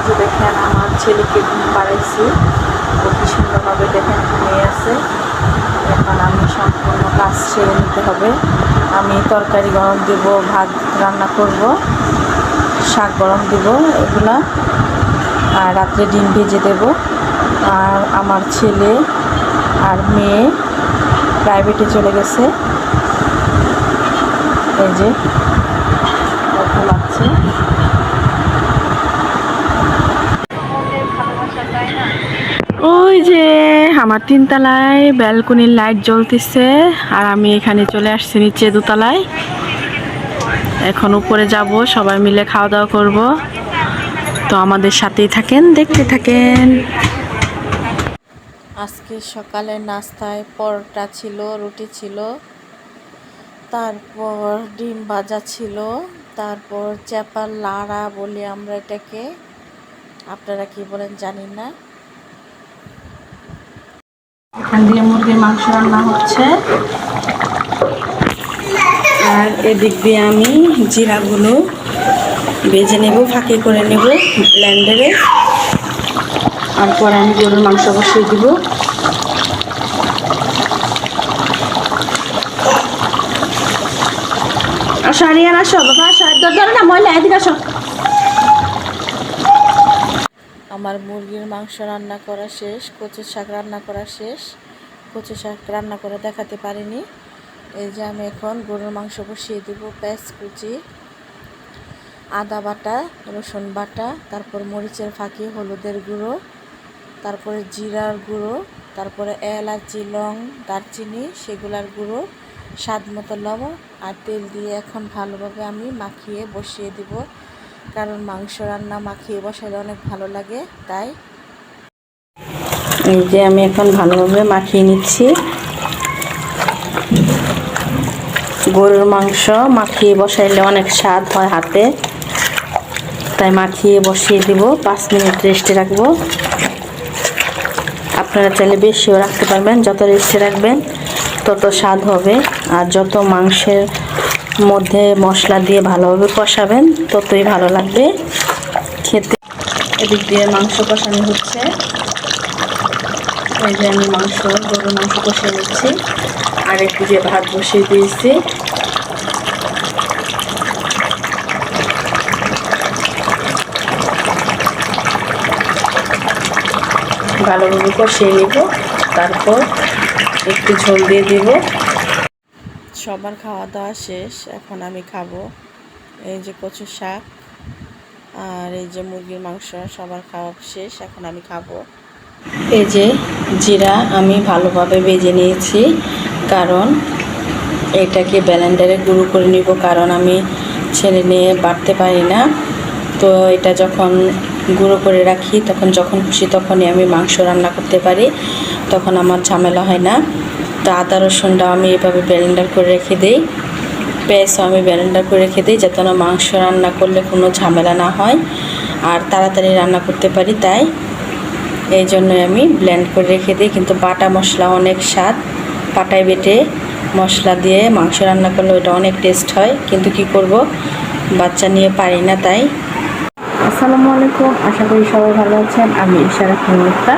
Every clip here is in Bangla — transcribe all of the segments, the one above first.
যে দেখেন আমার ছেলেকে ঘুম পাড়াইছি, ও কি সুন্দরভাবে দেখেন ঘুমিয়ে আছে। এখন আমি সম্পূর্ণ কাজ সেরে নিতে হবে। আমি তরকারি গরম দেব, ভাত রান্না করব, শাক গরম দেব এগুলা, আর রাত্রে ডিম ভেজে দেব। আর আমার ছেলে আর মেয়ে প্রাইভেটে চলে গেছে, এই যে ঘুমাচ্ছে। ওই যে আমার 3 তলায় ব্যালকনির লাইট জ্বলতেছে, আর আমি এখানে চলে আসছি নিচে 2 তলায়। এখন উপরে যাব, সবাই মিলে খাওয়া দাওয়া করব। তো আমাদের সাথেই থাকেন, দেখতে থাকেন। আজকে সকালের নাস্তায় পরোটা ছিল, রুটি ছিল, তারপর ডিম ভাজা ছিল, তারপর চাপার লাড়া বলি আমরা এটাকে, আপনারা কি বলেন জানি না। এখান দিয়ে মুরগির মাংস রান্না হচ্ছে, আর এদিক দিয়ে আমি জিরাগুলো ভেজে নেব, ফাঁকি করে নেব ব্লেন্ডারে। তারপর আমি গরুর মাংস বসিয়ে দিব। আসো আরিয়ান, আসো বাবা, আসো, ধরো না ময়লা, এদিকে আসো। আমার মুরগির মাংস রান্না করা শেষ, কচু শাক রান্না করা শেষ। কচু শাক রান্না করে দেখাতে পারিনি। এই যে আমি এখন গরুর মাংস বসিয়ে দেব। পেঁয়াজ কুচি, আদা বাটা, রসুন বাটা, তারপর মরিচের ফাঁকি, হলুদের গুঁড়ো, তারপরে জিরার গুঁড়ো, তারপরে এলাচি, লং, দারচিনি সেগুলার গুঁড়ো, স্বাদ মতো লবণ আর তেল দিয়ে এখন ভালোভাবে আমি মাখিয়ে বসিয়ে দিব, কারণ মাংস রান্না মাখিয়ে বসালে অনেক ভালো লাগে। তাই এই যে আমি এখন ভালোভাবে মাখিয়ে নিচ্ছি। গরুর মাংস মাখিয়ে বসাইলে অনেক স্বাদ হয় হাতে, তাই মাখিয়ে বসিয়ে দিব। 5 মিনিট রেস্টে রাখবো। আপনারা চাইলে বেশিও রাখতে পারবেন, যত রেস্টে রাখবেন তত স্বাদ হবে। আর যত মাংসের মধ্যে মশলা দিয়ে ভালোভাবে কষাবেন ততই ভালো লাগবে খেতে। এদিক দিয়ে মাংস কষানো হচ্ছে। এই যে আমি গরুর মাংস কষিয়ে নিচ্ছি, আর একদিকে ভাত বসিয়ে দিয়েছি। ভালোভাবে কষিয়ে নিব, তারপর একটু ঝোল দিয়ে দিব। সবার খাওয়া দাওয়া শেষ, এখন আমি খাবো। এই যে কচু শাক আর এই যে মুরগির মাংস, সবার খাওয়া শেষ, এখন আমি খাবো। এই যে জিরা আমি ভালোভাবে ভেজে নিয়েছি, কারণ এটাকে ব্লেন্ডারে গুঁড়ো করে নিব, কারণ আমি ছেলে নিয়ে বাটতে পারি না। তো এটা যখন গুঁড়ো করে রাখি, তখন যখন খুশি তখনই আমি মাংস রান্না করতে পারি, তখন আমার ঝামেলা হয় না। তো আদা রসুনটা আমি এভাবে ব্লেন্ডার করে রেখে দিই, পেঁয়াজও আমি ব্লেন্ডার করে রেখে দিই, যাতে না মাংস রান্না করলে কোনো ঝামেলা না হয় আর তাড়াতাড়ি রান্না করতে পারি। তাই এই জন্যই আমি ব্লেন্ড করে রেখে দিই। কিন্তু বাটা মশলা অনেক স্বাদ, পাটায় বেটে মশলা দিয়ে মাংস রান্না করলে ওটা অনেক টেস্ট হয়, কিন্তু কি করব, বাচ্চা নিয়ে পারি না। তাই আসসালামু আলাইকুম, আশা করি সবাই ভালো আছেন। আমি ইশারা মুক্তা,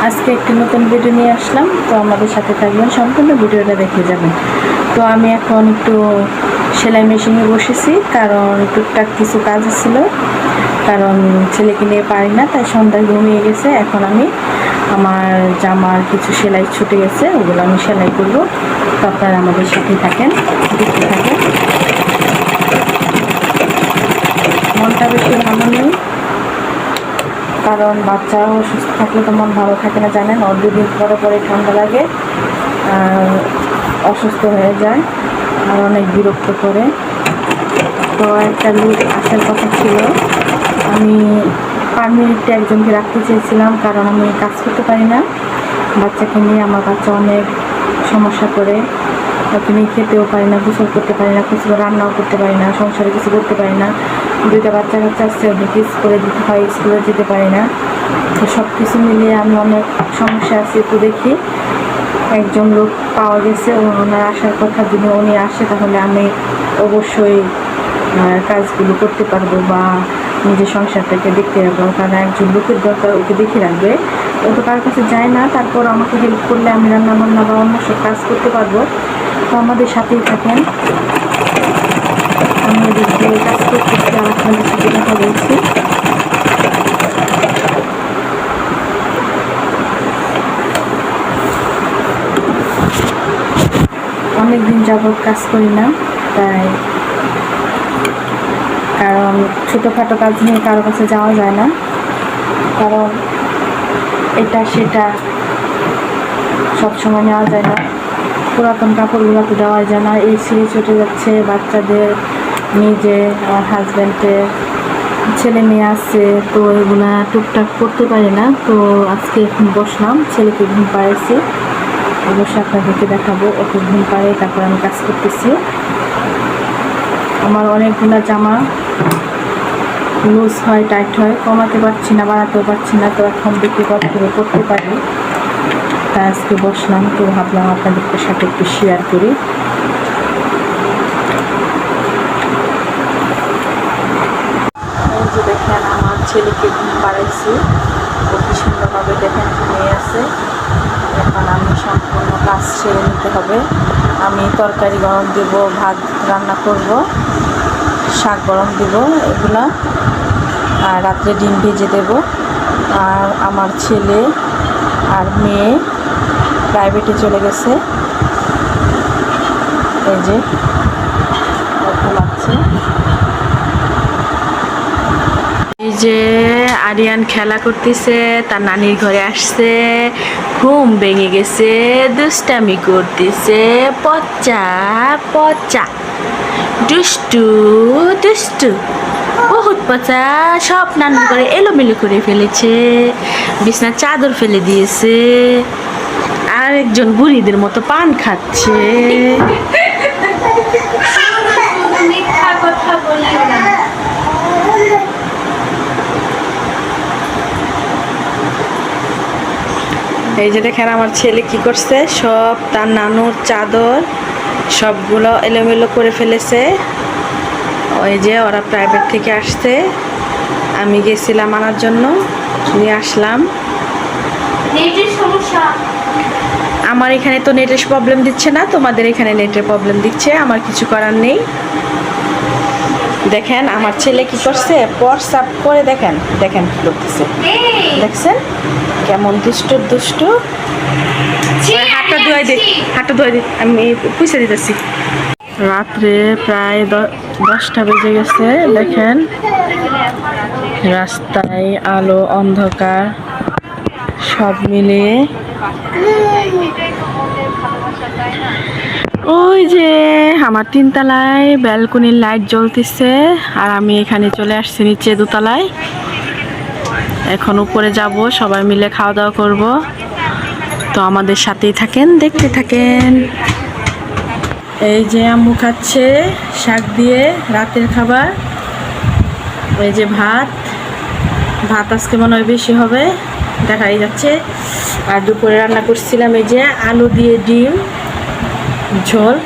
আজকে একটি নতুন ভিডিও নিয়ে আসলাম। তো আমাদের সাথে থাকবেন, সম্পূর্ণ ভিডিওটা দেখে যাবেন। তো আমি এখন একটু সেলাই মেশিনে বসেছি, কারণ টুকটাক কিছু কাজ ছিল, কারণ ছেলেকে নিয়ে পারি না, তাই সন্ধ্যায় ঘুমিয়ে গেছে। এখন আমি আমার জামার কিছু সেলাই ছুটে গেছে, ওগুলো আমি সেলাই করবো। তো আপনারা আমাদের সাথে থাকেন, দেখতে থাকেন। মনটা বেশি ভালো নেই, কারণ বাচ্চা অসুস্থ থাকলে তো মন ভালো থাকে না, জানেন। ওর 2 দিন পরে পরে ঠান্ডা লাগে আর অসুস্থ হয়ে যায়, আর অনেক বিরক্ত করে। তো একটা লোক আসার কথা ছিল, আমি পার্মানেন্টে একজনকে রাখতে চেয়েছিলাম, কারণ আমি কাজ করতে পারি না বাচ্চাকে নিয়ে। আমার বাচ্চা অনেক সমস্যা করে, ওকে নিয়ে খেতেও পারি না, গোসল করতে পারি না, কিছু রান্নাও করতে পারি না, সংসারে কিছু করতে পারি না। 2টা বাচ্চা আসছে, ওদেরকে স্কুলে দিতে হয়, স্কুলে যেতে পারি না। তো সব কিছু মিলিয়ে আমি অনেক সমস্যা আছি। তো দেখি একজন লোক পাওয়া গেছে, ওনার আসার কথা, যদি উনি আসে তাহলে আমি অবশ্যই কাজগুলো করতে পারবো, বা নিজের সংসারটাকে দেখতে রাখবো, কারণ একজন লোকের দরকার, ওকে দেখে রাখবে। ও তো কারোর কাছে যায় না, তারপর আমাকে হেল্প করলে আমি রান্না বান্না বা অন্য সব কাজ করতে পারবো। তো আমাদের সাথেই থাকেন, আমি এদিক দিয়ে কাজ করতেছি আর আপনাদের সাথে কথা বলছি। অনেকদিন যাবৎ কাজ করি না, তাই কারণ ছোটোখাটো কাজ নিয়ে কারো কাছে যাওয়া যায় না, কারণ এটা সেটা সবসময় নেওয়া যায় না। পুরাতন কাপড়গুলো তো দেওয়া যায় না, এই ছিঁড়ে ছুটে যাচ্ছে। বাচ্চাদের, নিজে, আমার হাজব্যান্ডের ছেলে মেয়ে আছে, তো এগুলা টুকটাক করতে পারি না। তো আজকে এখন বসলাম, ছেলেকে ঘুম পাড়াইছি, অবশ্যই আপনাদেরকে দেখাবো। ওকে ঘুম পাড়ে তারপর আমি কাজ করতেছি। আমার অনেকগুলো জামা লুজ হয়, টাইট হয়, কমাতে পারছি না, বাড়াতেও পারছি না। তো এখন দেখি কত করে করতে পারি, তাই আজকে বসলাম। তো ভাবলাম আপনাদের সাথে একটু শেয়ার করি। যে দেখেন আমার ছেলেকে ঘুম পাড়াইছি, ও কি সুন্দরভাবে দেখেন ঘুমিয়ে আছে। এখন আমি সম্পূর্ণ কাজ সেরে নিতে হবে। আমি তরকারি গরম দেব, ভাত রান্না করব, শাক গরম দেব, এগুলা, আর রাত্রে ডিম ভেজে দেব। আর আমার ছেলে আর মেয়ে প্রাইভেটে চলে গেছে, এই যে ঘুমাচ্ছে। এই যে আরিয়ান খেলা করতেছে, তার নানির ঘরে আসছে, ঘুম ভেঙে গেছে, দুষ্টামি করতেছে, পচা পচা, দুষ্টু দুষ্টু, বহুত পচা। সব নানির ঘরে এলোমেলো করে ফেলেছে, বিছনার চাদর ফেলে দিয়েছে, আর একজন বুড়িদের মতো পান খাচ্ছে। এই যে দেখেন আমার ছেলে কি করছে, সব তার নানুর চাদর সবগুলো এলোমেলো করে ফেলেছে। ওই যে ওরা প্রাইভেট থেকে আসছে, আমি গেছিলাম আনার জন্য, নিয়ে আসলাম। আমার এখানে তো নেটের প্রবলেম দিচ্ছে না, তোমাদের এখানে নেটের প্রবলেম দিচ্ছে, আমার কিছু করার নেই। দেখেন আমার ছেলে কি করছে, প্রস্রাব করে দেখেন, দেখেন কি করতেছে, দেখছেন কেমন দুষ্টু দুষ্টু। হাতটা ধোয়াই দে, হাতটা ধোয়াই দে, আমি পুষে দিতেছি। রাত্রে প্রায় 10টা বেজে গেছে। দেখেন রাস্তায় আলো অন্ধকার সব মিলিয়ে। ওই যে আমার 3তলায় ব্যালকনির লাইট জ্বলতেছে, আর আমি এখানে চলে আসছি নিচে 2তলায়। এখন উপরে যাব, সবাই মিলে খাওয়া দাওয়া করব। তো আমাদের সাথেই থাকেন, দেখতে থাকেন। এই যে আম্মু খাচ্ছে শাক দিয়ে রাতের খাবার। এই যে ভাত, ভাত আজকে মনে হয় বেশি হবে, দেখাই যাচ্ছে। আর দুপুরে রান্না করছিলাম এই যে আলু দিয়ে ডিম ঝোল,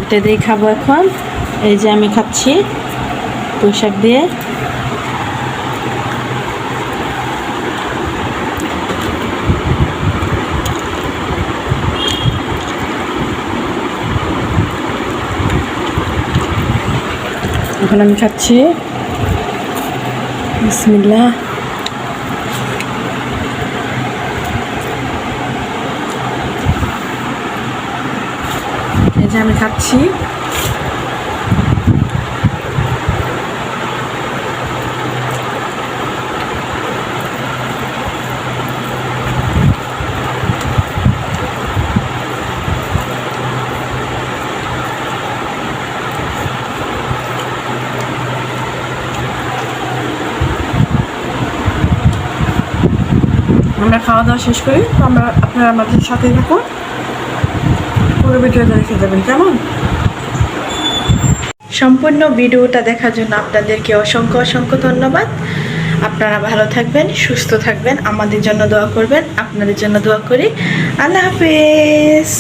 এটা দিয়ে খাবো এখন। এই যে আমি খাচ্ছি পুঁই শাক দিয়ে। এখন আমি খাচ্ছি, বিসমিল্লাহ। এই যে আমি খাচ্ছি। আমরা খাওয়া দাওয়া শেষ করি, তো আপনারা আমাদের সাথেই থাকুন, পুরো ভিডিওটা দেখে যাবেন কেমন। সম্পূর্ণ ভিডিওটা দেখার জন্য আপনাদেরকে অসংখ্য অসংখ্য ধন্যবাদ। আপনারা ভালো থাকবেন, সুস্থ থাকবেন, আমাদের জন্য দোয়া করবেন, আপনাদের জন্য দোয়া করি। আল্লাহ হাফেজ।